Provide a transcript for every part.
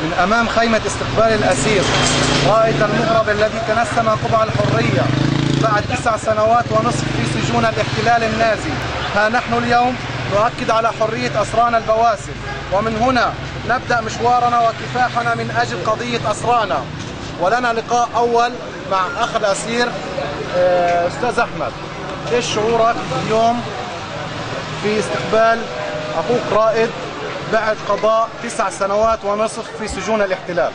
من أمام خيمة استقبال الأسير رائد المغرب الذي تنسم قبع الحرية بعد 9 سنوات ونصف في سجون الاحتلال النازي. ها نحن اليوم نؤكد على حرية أسرانا البواسل، ومن هنا نبدأ مشوارنا وكفاحنا من أجل قضية أسرانا. ولنا لقاء أول مع أخ الأسير أستاذ أحمد. إيش شعورك اليوم في استقبال أخوك رائد بعد قضاء 9 سنوات ونصف في سجون الاحتلال؟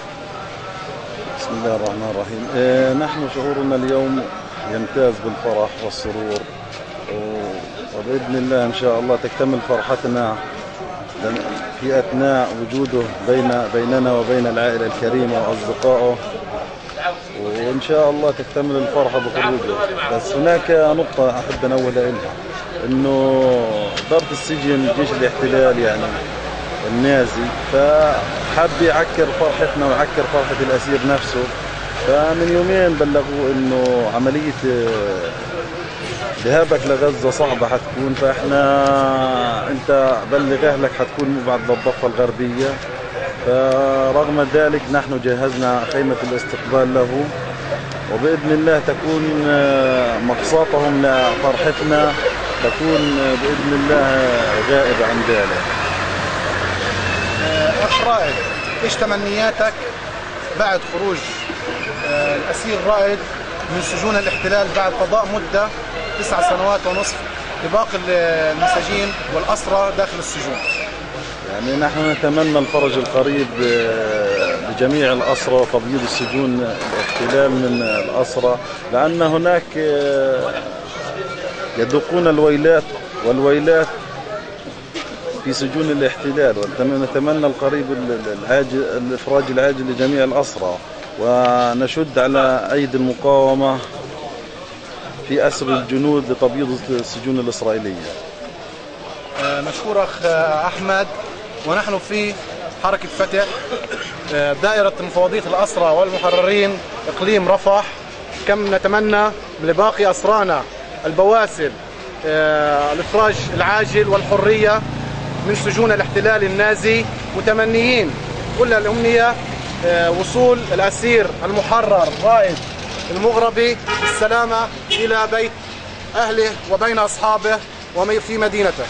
بسم الله الرحمن الرحيم. نحن شعورنا اليوم يمتاز بالفرح والسرور، وبإذن الله إن شاء الله تكتمل فرحتنا في أثناء وجوده بيننا وبين العائلة الكريمة وأصدقائه، وإن شاء الله تكتمل الفرحة بخروجه. بس هناك نقطة أحب أنوه إلها، إنه إدارة السجن جيش الاحتلال يعني النازي فحب يعكر فرحتنا ويعكر فرحة الأسير نفسه. فمن يومين بلغوا إنه عملية ذهابك لغزة صعبة حتكون، أنت بلغ أهلك حتكون بعد للضفة الغربية. فرغم ذلك نحن جهزنا خيمة الاستقبال له، وبإذن الله تكون مبساطهم لفرحتنا تكون بإذن الله غائبة عن ذلك. أخ رائد، إيش تمنياتك بعد خروج الأسير رائد من سجون الاحتلال بعد قضاء مدة 9 سنوات ونصف لباقي المساجين والأسرى داخل السجون؟ يعني نحن نتمنى الفرج القريب لجميع الأسرى وتبييض السجون الاحتلال من الأسرى، لأن هناك يذوقون والويلات في سجون الاحتلال. ونتمنى القريب الإفراج العاجل لجميع الأسرى، ونشد على أيدي المقاومة في أسر الجنود لتبييض السجون الإسرائيلية. مشكور أخ أحمد. ونحن في حركة فتح دائرة مفوضية الأسرى والمحررين إقليم رفح، كم نتمنى لباقي أسرانا البواسل الإفراج العاجل والحرية من سجون الاحتلال النازي، متمنيين كل الأمنية وصول الأسير المحرر رائد المغربي بالسلامة إلى بيت أهله وبين أصحابه وفي مدينته.